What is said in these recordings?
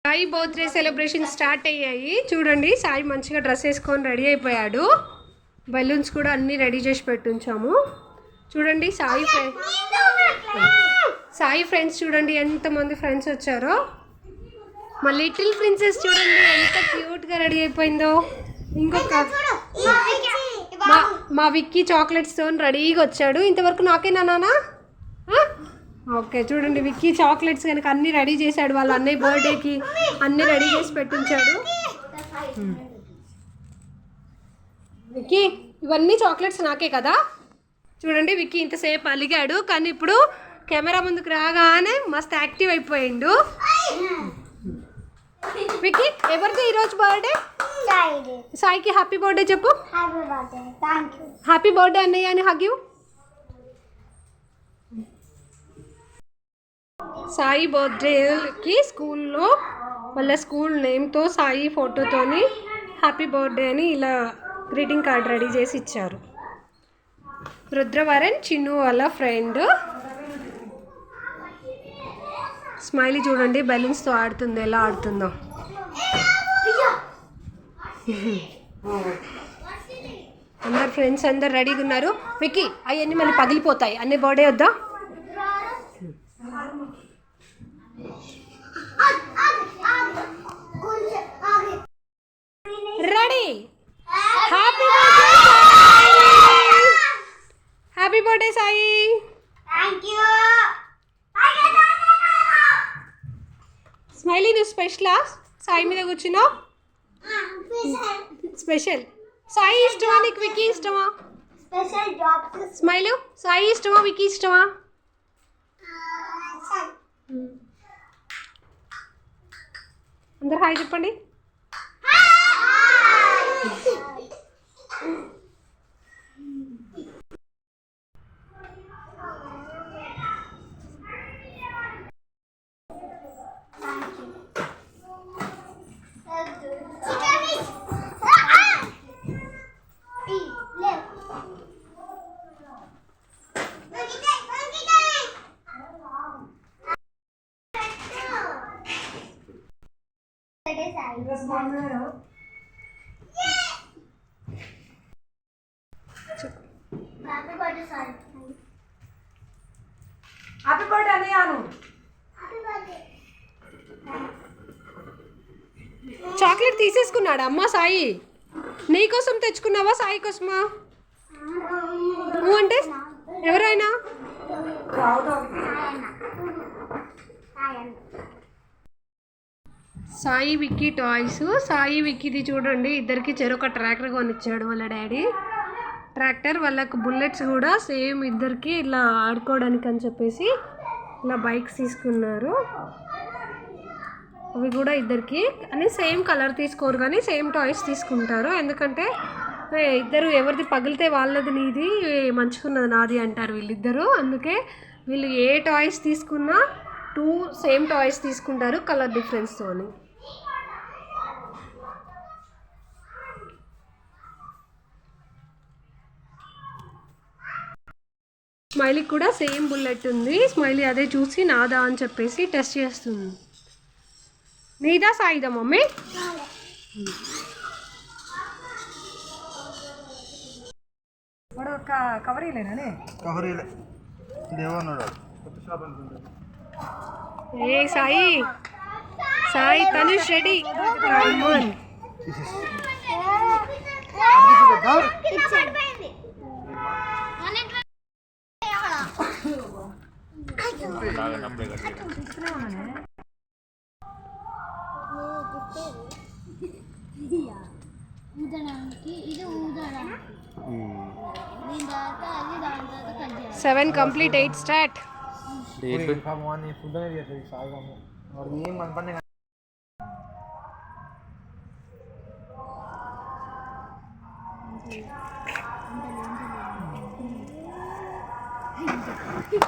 Sai birthday celebration start అయ్యాయి. చూడండి, సాయి మంచిగా డ్రెస్ వేసుకొని రెడీ అయిపోయాడు. బెలూన్స్ కూడా అన్నీ రెడీ చేసి పెట్టుంచాము. చూడండి సాయి ఫ్రెండ్స్ చూడండి ఎంతమంది ఫ్రెండ్స్ వచ్చారో. మా లిటిల్ ప్రిన్సెస్ చూడండి ఎంత క్యూట్గా రెడీ అయిపోయిందో. ఇంకొక మా విక్కీ చాక్లెట్స్తో రెడీగా వచ్చాడు. ఇంతవరకు నాకేనా నానా? ఓకే, చూడండి విక్కీ చాక్లెట్స్ కనుక అన్నీ రెడీ చేశాడు. వాళ్ళ అన్నయ్య బర్త్డేకి అన్నీ రెడీ చేసి పెట్టించాడు. విక్కీ, ఇవన్నీ చాక్లెట్స్ నాకే కదా. చూడండి విక్కీ ఇంతసేపు అలిగాడు, కానీ ఇప్పుడు కెమెరా ముందుకు రాగానే మస్తు యాక్టివ్ అయిపోయిండు. విక్కీ, ఎవరిది ఈరోజు బర్త్డే? సాయికి హ్యాపీ బర్త్డే చెప్పు. హ్యాపీ బర్త్డే అన్నయ్య అని హగ్ యూ. సాయి బర్త్డేకి స్కూల్లో వాళ్ళ స్కూల్ నేమ్తో సాయి ఫోటోతోని హ్యాపీ బర్త్డే అని ఇలా గ్రీటింగ్ కార్డ్ రెడీ చేసి ఇచ్చారు. రుద్రవరన్ చిన్ను వాళ్ళ ఫ్రెండ్. స్మైలీ చూడండి బెలూన్స్తో ఆడుతుంది, ఎలా ఆడుతుందో. అందరు ఫ్రెండ్స్ అందరు రెడీగా ఉన్నారు. విక్కీ, అవన్నీ మళ్ళీ పగిలిపోతాయి. అన్నీ బర్త్డే వద్దా? Ready. Happy happy birthday Sai. Smiley, నువ్వు స్పెషలా? సాయి మీద కూర్చున్నావు. స్పెషల్. సాయి ఇష్టమా నీకు? విక్కీ ఇష్టమా? స్మైలు, సాయి ఇష్టమా విక్కీ ఇష్టమా? అందరు హాయ్ చెప్పండి. హ్యాపీ బర్త్డే అని అను. చాక్లెట్ తీసేసుకున్నాడా అమ్మ సాయి? నీకోసం తెచ్చుకున్నావా సాయి కోసమా? నువ్వు అంటే ఎవరైనా? సాయి విక్కీ టాయ్స్. సాయి విక్కీది చూడండి, ఇద్దరికి చెరొక ట్రాక్టర్ కొనిచ్చాడు వాళ్ళ డాడీ. ట్రాక్టర్, వాళ్ళకు బుల్లెట్స్ కూడా సేమ్ ఇద్దరికి ఇలా ఆడుకోవడానికి అని చెప్పేసి ఇలా బైక్స్ తీసుకున్నారు. అవి కూడా ఇద్దరికి అని సేమ్ కలర్ తీసుకోరు, కానీ సేమ్ టాయ్స్ తీసుకుంటారు. ఎందుకంటే ఇద్దరు ఎవరిది పగిలితే వాళ్ళది నీది, మంచుకున్నది నాది అంటారు వీళ్ళిద్దరూ. అందుకే వీళ్ళు ఏ టాయ్స్ తీసుకున్నా 2 సేమ్ టాయ్స్ తీసుకుంటారు కలర్ డిఫరెన్స్తోని. స్మైలీకి కూడా సేమ్ బుల్లెట్ ఉంది. స్మైలీ అదే చూసి నాదా అని చెప్పేసి టెస్ట్ చేస్తుంది. నీదా సాయిదా మమ్మీ? ఏ Sai, Sai Tanush ready. Seven complete, 8 start.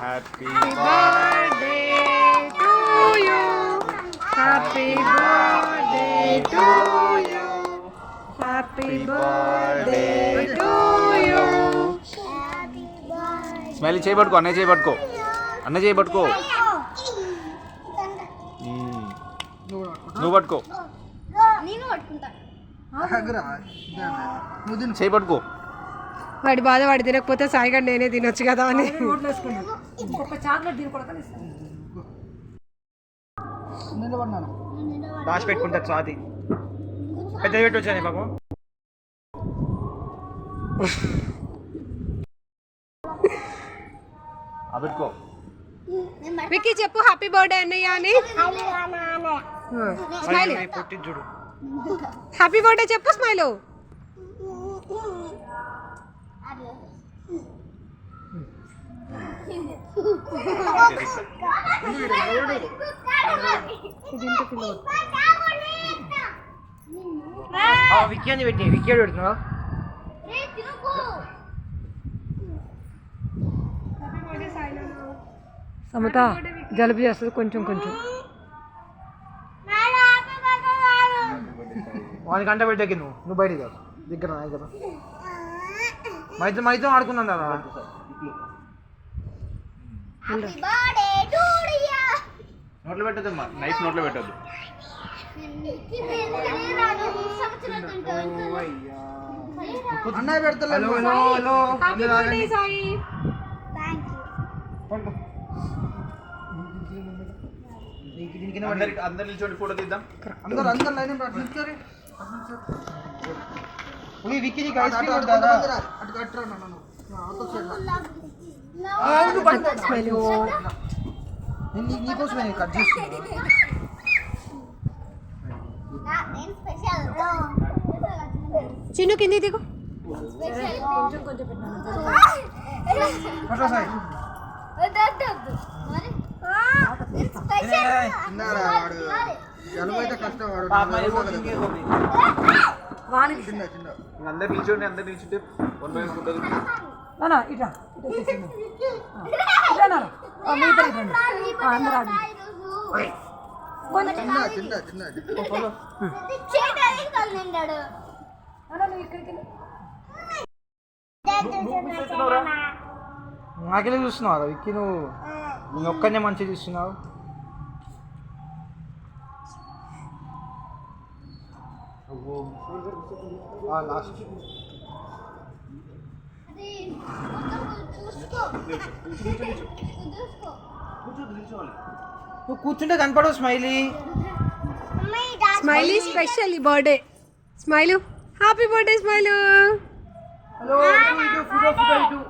Happy birthday to you. Happy birthday to you. Happy birthday to you. Smiley చేయి పట్టుకో, అన్నయ్య చేయి పట్టుకో, అన్న చేయి పట్టుకో. నువ్వు పట్టుకో. నేను పట్టుకుంటా. చేయి పట్టుకో. వాడి బాధ వాడి తినకపోతే సాయిగా నేనే తినొచ్చు కదా అని. దాచి పెట్టుకుంటా స్వాతి. పెద్ద పెట్టి వచ్చాను పాపం. పెట్టుకో. విక్కీ చెప్పు హ్యాపీ బర్త్డే అన్నయ్య అని. స్మైల్. పుట్టి చూడు. హ్యాపీ బర్త్డే చెప్పు స్మైల్. విక్కీ అని పెట్టి విక్కీ పెడుతున్నావు. సమత జలుబు చేస్తుంది కొంచెం కొంచెం. వాని గంట పెట్టాకి నువ్వు బయటికి కాదు దగ్గర కదా మైతో ఆడుకున్నాను కదా. నోట్లో పెట్టద్దమ్మా, నైఫ్ నోట్లో పెట్టద్దు. అన్నయ్య పెడతలేదు. అందరు నిల్చోండి, ఫోటో తీద్దాం. అందరు లైన్ విక్కీ నీకు ఐస్ క్రీమ్ కొడతారా? నీకోసమే నేను కట్ చేస్తున్నా. చిన్ను కింది దిగు. పట్ల సాయి అందరు నిల్చోండి, అందరు నిల్చుంటే వన్ బై ఫోటో నాకెళ్ళి చూస్తున్నావు విక్కీ. నువ్వు ఒక్కనే మంచిగా చూస్తున్నావు. లాస్ట్ నువ్వు కూర్చుంటే కనపడవు స్మైలీ. స్మైలీ స్పెషల్ ఈ birthday. Smile happy birthday smile. Hello photo